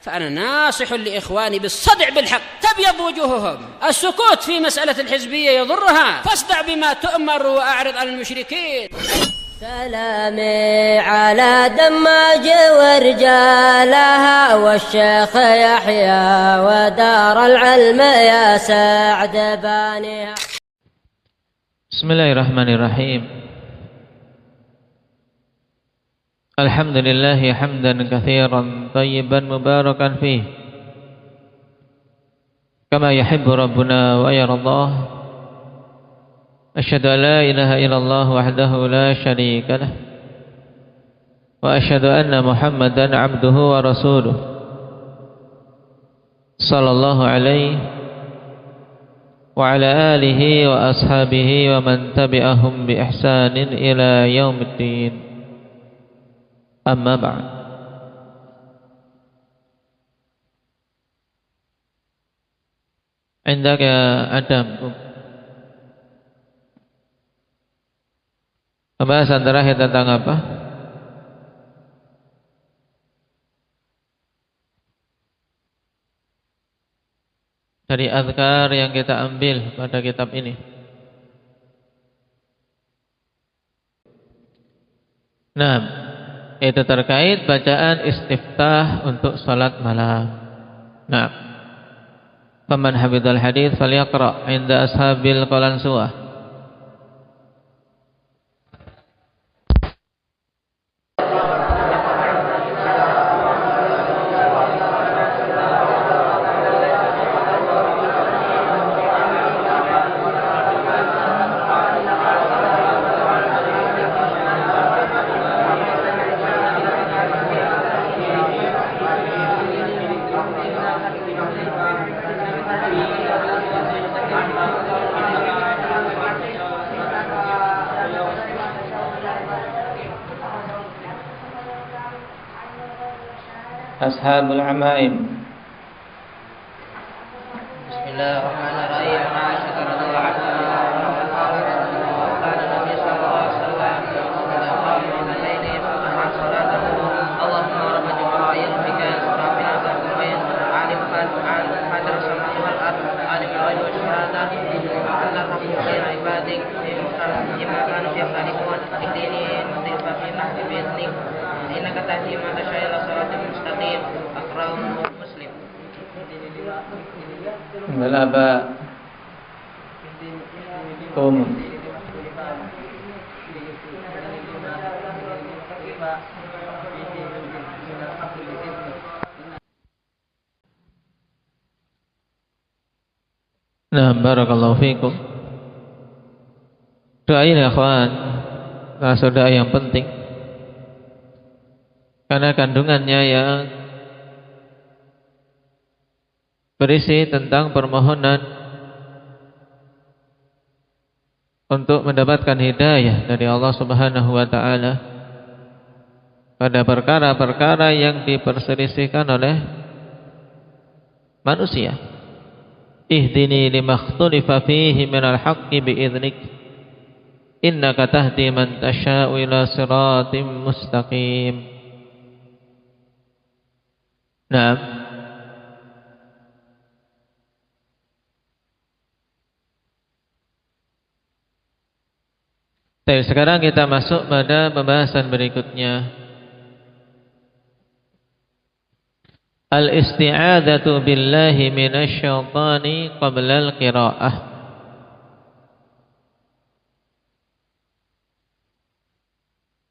فأنا ناصح لإخواني بالصدع بالحق تبيض وجوههم. السكوت في مسألة الحزبية يضرها، فاصدع بما تؤمر وأعرض عن المشركين. سلامي على دماج ورجالها والشيخ يحيى ودار العلم يا سعد بانيها. Bismillahirrahmanirrahim. Alhamdulillah hamdan katsiran tayyiban mubarakan fih kama yuhibbu rabbuna wa yardah. Asyhadu an la ilaha illallah wahdahu la syarika lah wa asyhadu anna Muhammadan abduhu wa rasuluh sallallahu alaihi wa ala alihi wa ashabihi wa man tabi'ahum bi ihsanin ila yaumiddin. Amma ba'd. Indaka Adam. Pembahasan terakhir tentang apa? Dari azkar yang kita ambil pada kitab ini. Nah, itu terkait bacaan istiftah untuk salat malam. Nah, faman hafidhal hadits falyaqra 'inda ashabil qalansuwah. Ashabul Amaim. Bismillahirrahmanirrahim. Aisyah radhiyallahu anha qala Nabi sallallahu alaihi wasallam idza qama min al-laili fa salatahu Allahumma rabb jibril bika rafi'a al-bayn alim qadr samawati wal ard alim al-ghaibi wash shahadah Allah rahmatil ibadik bima kanu yafalihun ihdini wa fina bi idnik innaka tahdi ma tasha ila siratal mustaqim. Akramu Muslim. Melaba Nah, barakallahu fikum. Doa ini akhwan, termasuk doa yang penting karena kandungannya yang berisi tentang permohonan untuk mendapatkan hidayah dari Allah Subhanahu wa taala pada perkara-perkara yang diperselisihkan oleh manusia. Ihdini limakhtalifa fihi minal haqqi bi'idhnik innaka tahdi man tasha'u ila siratim mustaqim. Nah, baik, sekarang kita masuk pada pembahasan berikutnya. Al-isti'adzatu billahi minasyaitani qabla al-qira'ah.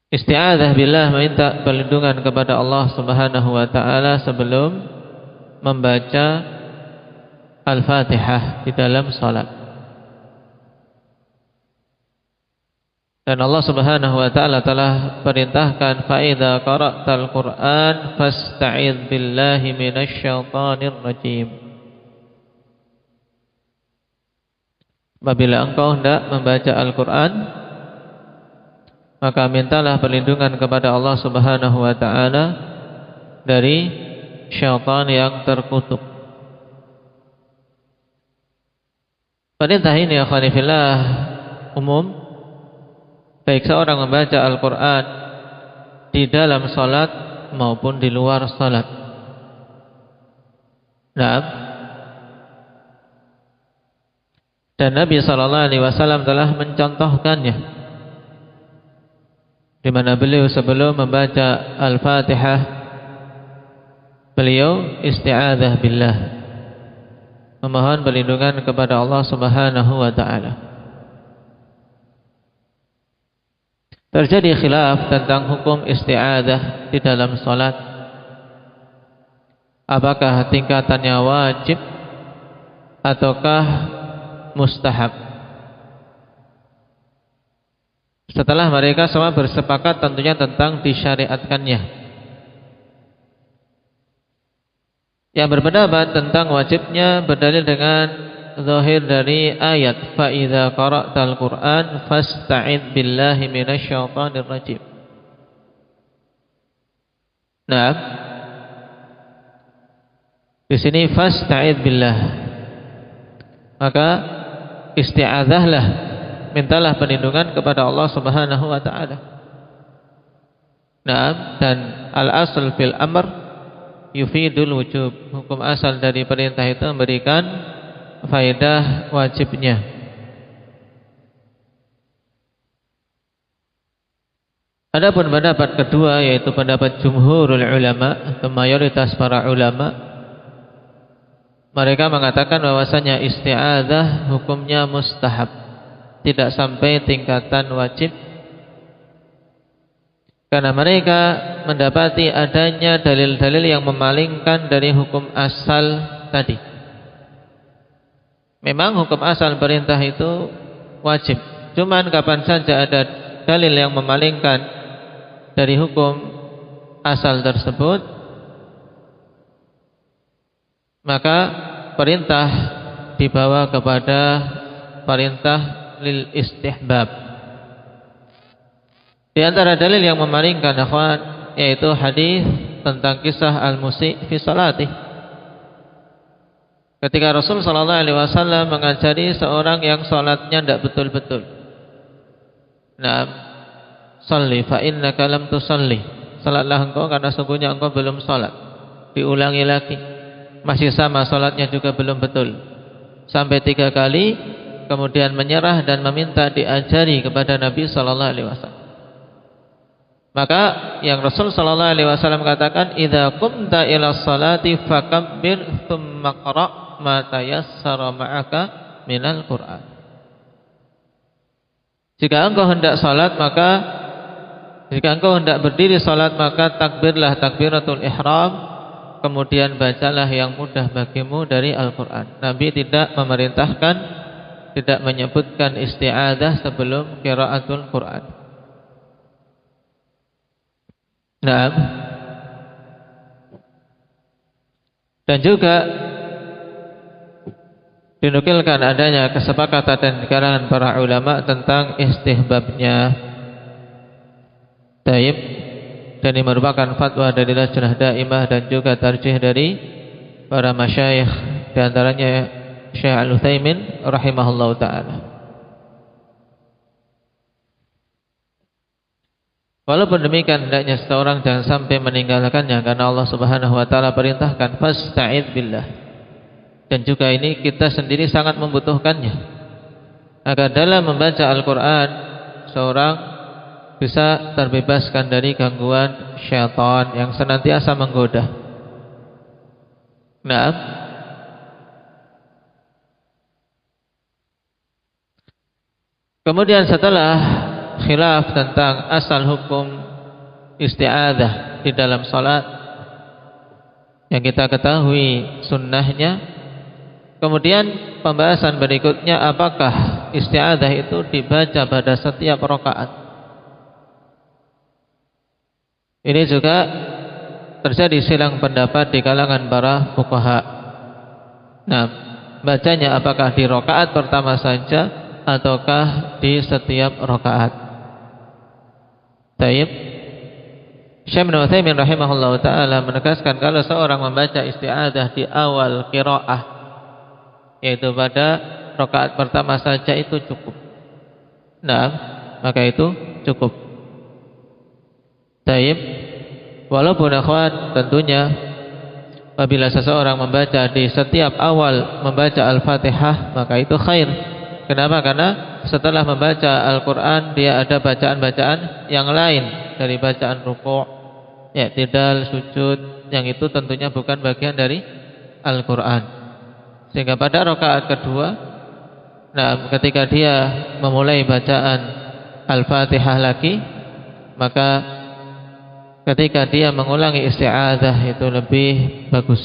Isti'adzah billah, meminta perlindungan kepada Allah Subhanahu wa taala sebelum membaca Al-Fatihah di dalam salat. Dan Allah Subhanahu wa taala telah perintahkan fa idza qara'tal Qur'an fasta'idz billahi minasyaitonir rajim. Apabila engkau hendak membaca Al-Qur'an, maka mintalah perlindungan kepada Allah Subhanahu wa taala dari syaitan yang terkutuk. Perintah ini akhwani fillah umum, baik seorang membaca Al-Quran di dalam salat maupun di luar salat. Nah, dan Nabi SAW telah mencontohkannya, di mana beliau sebelum membaca Al-Fatihah, beliau isti'adzah billah, memohon perlindungan kepada Allah Subhanahu wa taala. Terjadi khilaf tentang hukum isti'adzah di dalam salat. Apakah tingkatannya wajib ataukah mustahab? Setelah mereka semua bersepakat tentunya tentang disyariatkannya. Yang berpendapat tentang wajibnya berdalil dengan zahir dari ayat fa idza qara'tal Qur'an fasta'id billahi minasyaitonir rajim. Nah, di sini fasta'id billah, maka isti'adzahlah, mintalah perlindungan kepada Allah Subhanahu wa taala. Nah, dan al-asl fil amr yufidul wujub. Hukum asal dari perintah itu memberikan faedah wajibnya. Adapun pendapat kedua, yaitu pendapat jumhurul ulama atau mayoritas para ulama, mereka mengatakan bahwasanya isti'adzah hukumnya mustahab, tidak sampai tingkatan wajib, karena mereka mendapati adanya dalil-dalil yang memalingkan dari hukum asal tadi. Memang hukum asal perintah itu wajib, cuman kapan saja ada dalil yang memalingkan dari hukum asal tersebut, maka perintah dibawa kepada perintah lil istihbab. Di antara dalil yang memalingkan akhwan, yaitu hadis tentang kisah al-musi' fi salatih. Ketika Rasul sallallahu alaihi wasallam mengajari seorang yang salatnya tidak betul-betul. Nah, shalli fa innaka lam tusalli. Salatlah engkau karena sesungguhnya engkau belum salat. Diulangi lagi. Masih sama salatnya juga belum betul. Sampai 3 kali, kemudian menyerah dan meminta diajari kepada Nabi sallallahu alaihi wasallam. Maka yang Rasul sallallahu alaihi wasallam katakan, "Idza qumta ila sholati fakabbir tsumma qra' ma tayassara ma'aka minal Qur'an." Jika engkau hendak berdiri salat, maka takbirlah takbiratul ihram, kemudian bacalah yang mudah bagimu dari Al-Qur'an. Nabi tidak memerintahkan, tidak menyebutkan isti'adzah sebelum qiraatul Qur'an. Nah, dan juga dinukilkan adanya kesepakatan di kalangan para ulama tentang istihbabnya. Taib, dan ini merupakan fatwa dari Lajnah Daimah dan juga tarjih dari para masyayikh, di antaranya Syekh Al-Utsaimin rahimahullahu taala. Walaupun demikian, hendaknya seseorang jangan sampai meninggalkannya, karena Allah Subhanahu wa taala perintahkan fasta'id billah. Dan juga ini kita sendiri sangat membutuhkannya, agar dalam membaca Al-Qur'an seorang bisa terbebaskan dari gangguan syaitan yang senantiasa menggoda. Nah, kemudian setelah khilaf tentang asal hukum isti'adzah di dalam salat yang kita ketahui sunnahnya, kemudian pembahasan berikutnya, apakah isti'adzah itu dibaca pada setiap rakaat. Ini juga terjadi silang pendapat di kalangan para fuqaha. Nah, bacanya apakah di rakaat pertama saja ataukah di setiap rakaat. Taib, Syekh Ibnu Utsaimin rahimahullahu taala menegaskan kalau seorang membaca isti'adzah di awal qiraah, yaitu pada rakaat pertama saja, itu cukup. Nah, maka itu cukup. Taib, walaupun akhwat tentunya apabila seseorang membaca di setiap awal membaca Al-Fatihah, maka itu khair. Kenapa? Karena setelah membaca Al-Quran dia ada bacaan-bacaan yang lain dari bacaan rukuk, i'tidal, sujud, yang itu tentunya bukan bagian dari Al-Quran. Sehingga pada rakaat kedua, ketika dia memulai bacaan Al-Fatihah lagi, maka ketika dia mengulangi isti'adzah itu lebih bagus.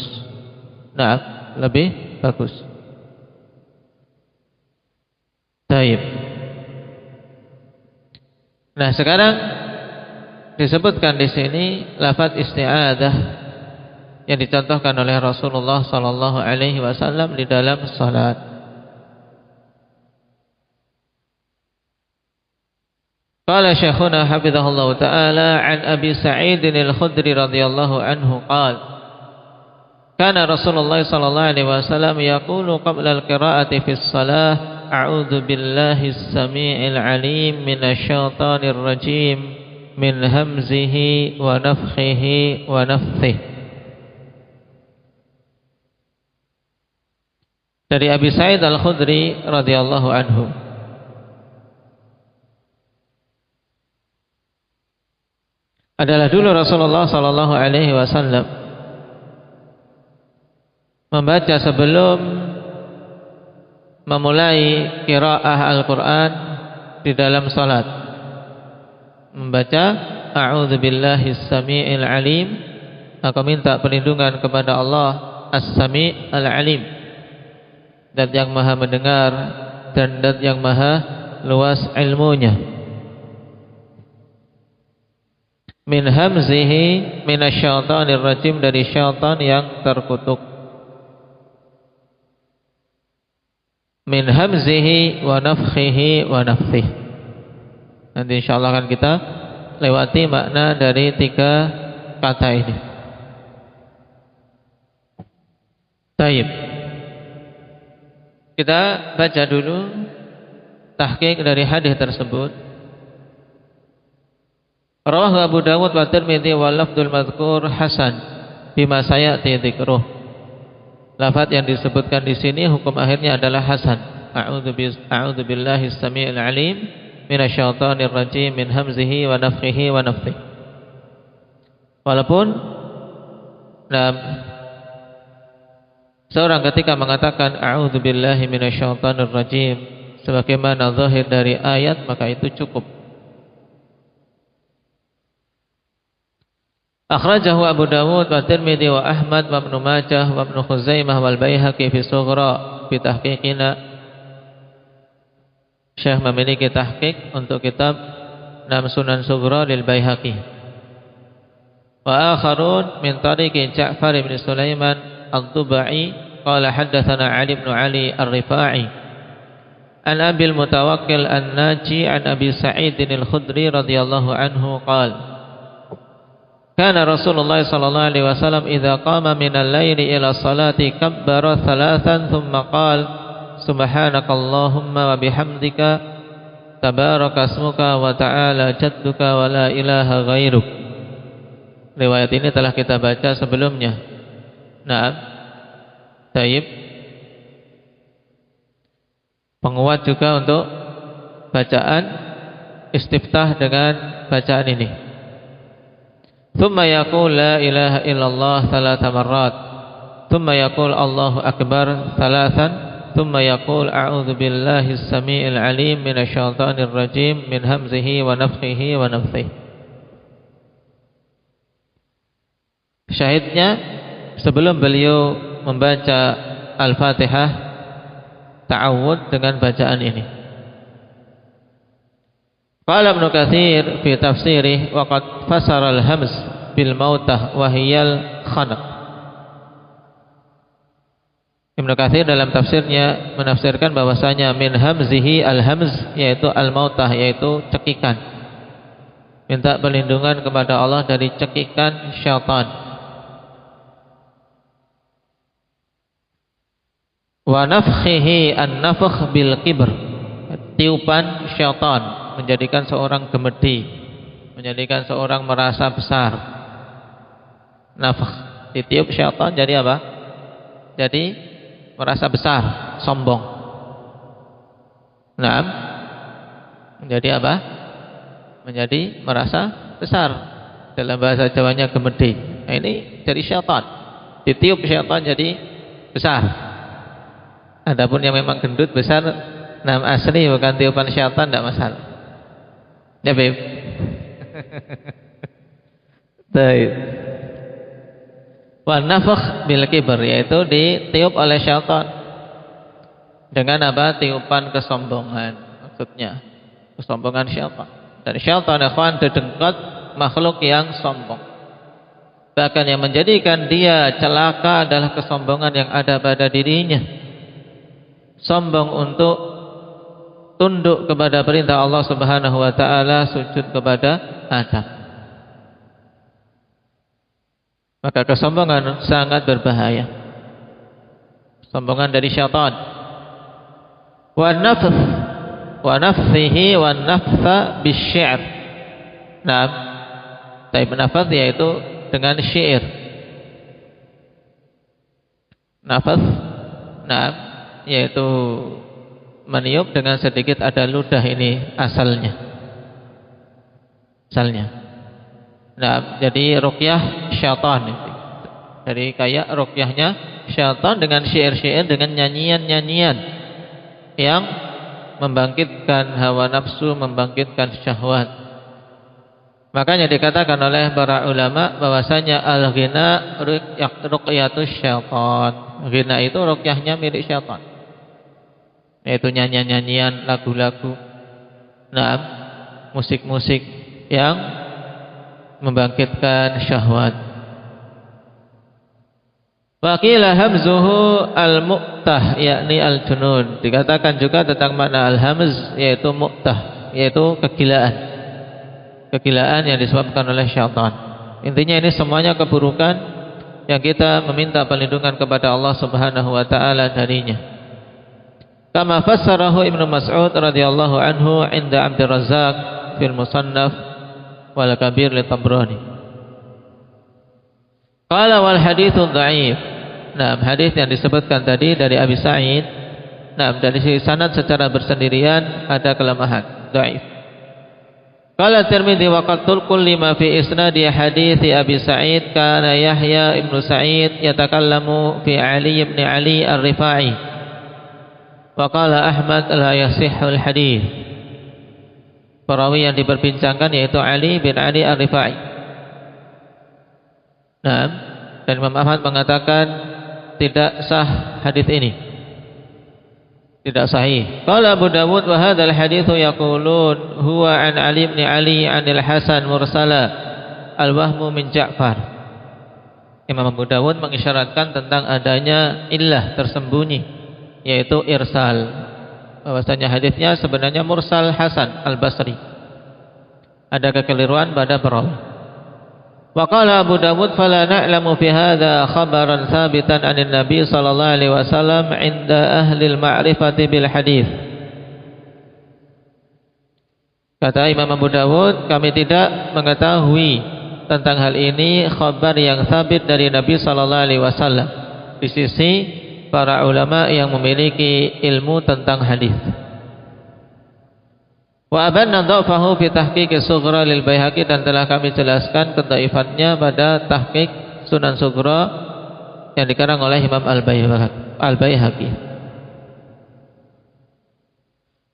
Lebih bagus. Baik. Sekarang disebutkan di sini lafaz isti'adzah yang dicontohkan oleh Rasulullah sallallahu alaihi wasallam di dalam salat. Qala Syekhuna hafizahullah ta'ala an Abi Sa'id al-Khudri radhiyallahu anhu qala kana Rasulullah sallallahu alaihi wasallam yaqulu qabla al-qira'ati fi as-salah a'udzu billahi as-sami'il 'alim minasy syaithanir rajim min hamzihi wa nafthihi wa nafthihi. Dari Abi Sa'id al-Khudri radhiyallahu anhu, adalah dulu Rasulullah sallallahu alaihi wasallam membaca sebelum memulai qiraah Al-Qur'an di dalam salat, membaca a'udzu billahis samii'il 'alim, maka minta perlindungan kepada Allah As-Sami' Al-'Alim, zat yang maha mendengar dan zat yang maha luas ilmunya. Min hamzihi minasyaitonir rajim, dari syaitan yang terkutuk. Min hamzihi wa nafthihi wa nafthihi. Nanti insyaallah akan kita lewati makna dari 3 kata ini. Baik. Kita baca dulu tahqiq dari hadis tersebut. Rawahu Abu Dawud wa Tirmidzi wa lafdzul madzkur hasan bima sayati dzikruh. Lafaz yang disebutkan di sini hukum akhirnya adalah hasan. A'udzu billahi as-sami'il 'alim minasyaitonir rajim min hamzihi wa nafthihi wa nafthihi. Walaupun seorang ketika mengatakan a'udzu billahi minasyaitonir rajim sebagaimana zahir dari ayat, maka itu cukup. Akhrajahu Abu Dawud wa Tirmidzi wa Ahmad wa Ibnu Majah wa Ibnu Khuzaimah wal Baihaqi fi Sughra fi tahqiqina. Syekh memiliki tahqiq untuk kitab Sunan Sughra lil Baihaqi. Wa akharun min tariqi Ja'far bin Sulaiman ad-Dubai qala haddatsana Ali bin Ali ar-Rifa'i an Abi al-Mutawakkil an-Naji an Abi Sa'id al-Khudri radhiyallahu anhu qala kana Rasulullah sallallahu alaihi wasallam idza qama minal laili ila salati kabbara thalathan thumma qala subhanakallahumma wa bihamdika tabaraka ismuka wa ta'ala jadduka wa la ilaha ghairuk. Riwayat ini telah kita baca sebelumnya. Taib. Penguat juga untuk bacaan istiftah dengan bacaan ini. Thumma yaqul la ilaha illallah 3 marrat. Thumma yaqul Allahu akbar 3. Thumma yaqul a'udzu billahi as-sami'il 'alim minasyaitonir rajim min hamzihi wa nafthihi wa nafthihi. Syahidnya sebelum beliau membaca Al-Fatihah ta'awud dengan bacaan ini. Qala Ibnu Katsir fi tafsirih wa qad fasara al-hamz bil mautah wa hiyal khanaq. Ibnu Katsir dalam tafsirnya menafsirkan bahwasanya min hamzihi al-hamz yaitu al-mautah, yaitu cekikan. Minta perlindungan kepada Allah dari cekikan syaitan. Wa nafkhihi an-nafkh bil kibr, tiupan syaitan menjadikan seorang gemedi, menjadikan seorang merasa besar. Nafkh Ditiup syaitan jadi apa? Jadi merasa besar, sombong. Naam. Menjadi apa? Menjadi merasa besar. Dalam bahasa Jawanya gemede. Nah, ini dari syaitan. Ditiup syaitan jadi besar. Adapun yang memang gendut besar, asli bukan tiupan syaitan, tidak masalah. Ya Beb. Baik. Wa nafakh bil kibr, yaitu ditiup oleh syaitan dengan apa? Tiupan kesombongan. Maksudnya kesombongan syaitan. Dan syaitan ikhwan dedengkot makhluk yang sombong. Bahkan yang menjadikan dia celaka adalah kesombongan yang ada pada dirinya. Sombong untuk tunduk kepada perintah Allah Subhanahu wa taala, sujud kepada Adam. Maka kesombongan sangat berbahaya. Sombongan dari syaitan. Wa nafthihi wa naftha bisyi'r. Nah, tapi nafas yaitu dengan syair. Nafas, nah, yaitu meniup dengan sedikit ada ludah, ini asalnya. Nah, jadi ruqyah syaitan. Jadi kayak ruqyahnya syaitan dengan syair-syair, dengan nyanyian-nyanyian yang membangkitkan hawa nafsu, membangkitkan syahwat. Makanya dikatakan oleh para ulama bahwasanya al-ghina ruqyatus syaitan. Ghina itu ruqyahnya milik syaitan. Yaitu nyanyian-nyanyian, lagu-lagu, nah, musik-musik yang membangkitkan syahwat. Wa qila hamzuhu al-mu'tah, yakni al-junun. Dikatakan juga tentang makna al-hamz, yaitu mu'tah, yaitu kegilaan. Kegilaan yang disebabkan oleh syaitan. Intinya ini semuanya keburukan yang kita meminta perlindungan kepada Allah Subhanahu wa taala darinya. Kama fassarahu Ibnu Mas'ud radhiyallahu anhu 'inda Abdur Razzaq fil Musannaf wal Kabir li Tabrani. Qala wal haditsu dha'if. Nah, hadis yang disebutkan tadi dari Abi Sa'id, nah, dari sisi sanad secara bersendirian ada kelemahan, dhaif. Qala Tirmidzi wa qatul kulli ma fi isnadi hadithi Abi Sa'id kana Yahya ibnu Sa'id yatakallamu fi Ali ibn Ali ar-Rifa'i. Wa qala Ahmad la yasihhul hadith. Perawi yang diperbincangkan yaitu Ali bin Ali ar-Rifa'i. Nah, dan Imam Ahmad mengatakan tidak sah hadis ini. Tidak sahih. Qala Abu Dawud wa hadzal haditsu yaqulun huwa an Ali bin Ali anil Hasan mursala al-wahmu min Ja'far. Imam Abu Dawud mengisyaratkan tentang adanya illah tersembunyi, yaitu irsal. Bahwasanya hadisnya sebenarnya mursal Hasan al-Basri. Ada kekeliruan pada perawi. Wa qala Abu Dawud fala na'lamu fi hadza khabaran thabitan 'anil Nabi sallallahu alaihi wasallam 'inda ahli al-ma'rifati bil hadis. Kata Imam Abu Dawud, kami tidak mengetahui tentang hal ini khabar yang sabit dari Nabi sallallahu alaihi wasallam di sisi para ulama yang memiliki ilmu tentang hadis. Wa abanna dha'fahu fi tahqiq as-sughra lil Baihaqi, dan telah kami jelaskan kedhaifannya pada tahqiq Sunan Sughra yang dikarang oleh Imam Al-Baihaqi.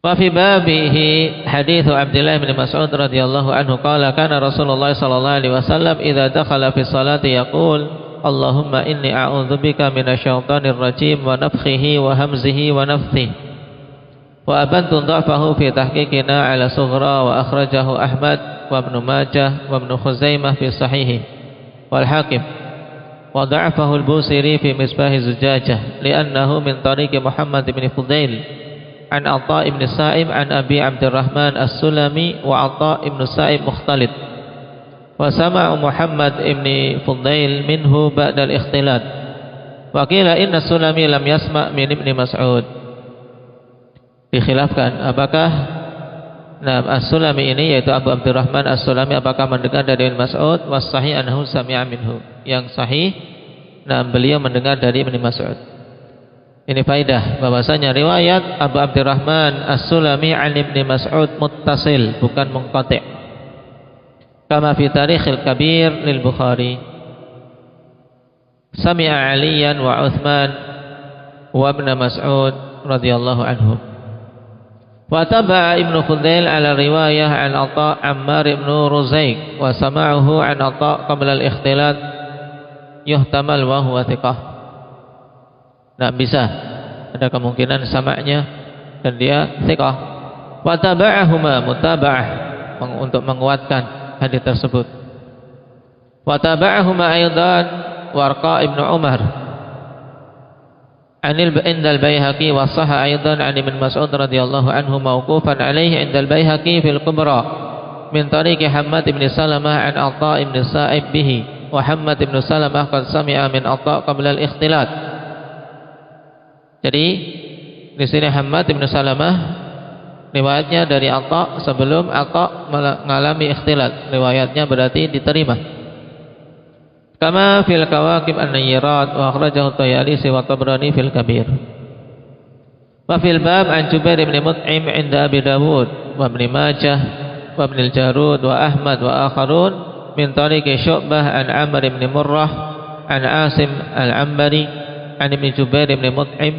Wa fi babihi hadits Abdullah bin Mas'ud radhiyallahu anhu qala kana Rasulullah sallallahu alaihi wasallam idza dakhala fi sholati yaqul Allahumma inni a'udzubika minasyaitonir rajim wa nafthihi wa hamzihi wa nafthihi. Wa abantu dha'fahu fi tahqiqina ala sughra wa akhrajahu Ahmad wa Ibnu Majah wa Ibnu Khuzaimah fi sahihi wal Hakim wa dha'fahu al-Busiri fi Misbah az-Zujajah li'annahu min tariqi Muhammad bin Fudail an Atha ibn Sa'ib an Abi Abdurrahman as-Sulami wa Atha ibn Sa'ib mukhtalid wa sama'u Muhammad ibn Fudail minhu ba'da al-ikhtilat wa qila inna Sulami lam yasma' min Ibn Mas'ud. Dikhilafkan apakah As-Sulami ini, yaitu Abu Abdurrahman As-Sulami, apakah mendengar dari Ibn Mas'ud? Was sahih anhu sami'a minhu. Yang sahih Nah, beliau mendengar dari Ibnu Mas'ud. Ini faedah bahwasanya riwayat Abu Abdurrahman As-Sulami an Ibnu Mas'ud muttasil, bukan munqati'. Kama fi Tarikhil Kabir lil Bukhari. Sami'a Aliyan wa Uthman wa Ibnu Mas'ud radhiyallahu anhum. Wa taba'a Ibnu Fudail ala riwayah an Atha Ammar ibn Ruzayq wa sama'ahu an Atha qabla al-ikhtilat yuhtamal wa huwa thiqah. Nah, bisa ada kemungkinan sama'nya dan dia thiqah. Wa taba'ahuma mutaba'ah untuk menguatkan hadis tersebut. Wa taba'ahuma aidan Warqa ibn Umar Anil indal Baihaqi wa sahha aidan an Ibn Mas'ud radhiyallahu anhu mauqufan alaihi indal Baihaqi fil Kubra min tariqi Hammad ibn Salamah an Atha ibn Sa'ib bihi wa Hammad ibn Salamah qad sami'a min Atha qabla al-ikhtilat. Jadi di sini Hammad ibn Salamah riwayatnya dari Atha sebelum Atha mengalami ikhtilat. Riwayatnya berarti diterima. Kama fil Kawakib an-Nayyirat wa akhrajahu At-Tayalisi wa Tabrani fil Kabir. Wa fil bab an Jubair ibn Mut'im 'inda Abi Dawud wa Ibn Majah wa Ibn al-Jarud wa Ahmad wa akharun min tariqi Syu'bah an Amr ibn Murrah an Asim al-Ambari an Ibn Jubair ibn Mut'im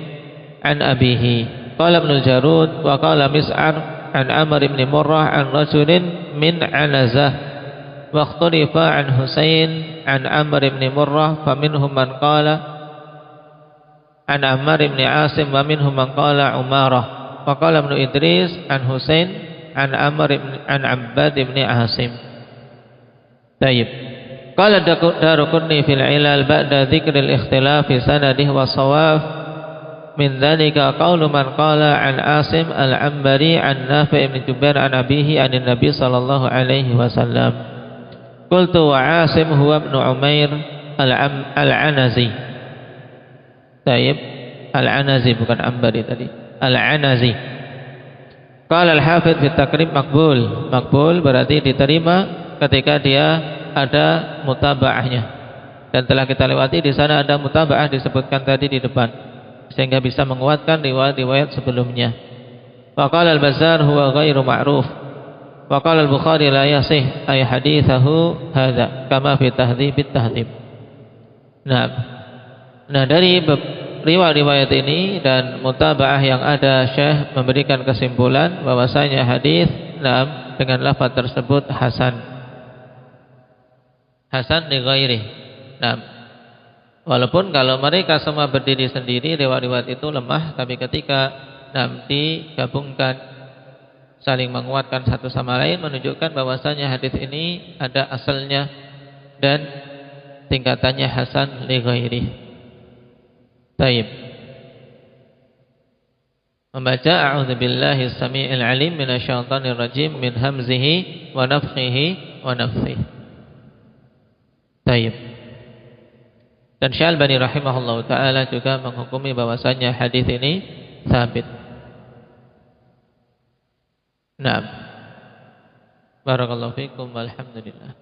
an abihi. Qala Ibn al-Jarud wa qala Mis'ar an Amr ibn Murrah an rajulin min Anazah wa ikhtalifa an Husain an Amr ibn Murrah faminhum man qala an Ammar ibn Asim wa minhum man qala Umarah wa qala Ibn Idris an Husain an Amr ibn an Abbad ibn Asim. Tayyib. Qala Daruqutni fil Ilal ba'da dzikril ikhtilaf fi sanadihi wa shawab min dzalika qaulu man qala an Asim al-Ambari an Nafi' ibn Jubair an abihi an Nabi sallallahu alaihi wasallam. Qultu wa Asim huwa ibn Umair al-Anazi. Tayyib, al-Anazi bukan Ambari tadi. Al-Anazi. Qala al-Hafidz fi Takrib maqbul. Maqbul berarti diterima ketika dia ada mutaba'ahnya. Dan telah kita lewati di sana ada mutaba'ah disebutkan tadi di depan, sehingga bisa menguatkan riwayat-riwayat sebelumnya. Wa qala al-Bazzar huwa ghairu ma'ruf. Wa qala al-Bukhari la yasih ay hadithahu hadza kama fi Tahdhibit Tahdhib. Nah, dari riwayat ini dan mutaba'ah yang ada, Syekh memberikan kesimpulan bahwasanya hadis dengan lafaz tersebut hasan. Hasan li ghairi. Walaupun kalau mereka semua berdiri sendiri riwayat itu lemah, tapi ketika digabungkan saling menguatkan satu sama lain menunjukkan bahwasanya hadis ini ada asalnya dan tingkatannya hasan li ghairi. Baik. Membaca a'udzubillahi as-sami'il 'alim minasyaitonir rajim min hamzihi wa nafthihi wa nafthihi. Baik. Dan Syalbani rahimahullahu taala juga menghukumi bahwasanya hadis ini sabit. Naam. Barakallahu fikum walhamdulillah.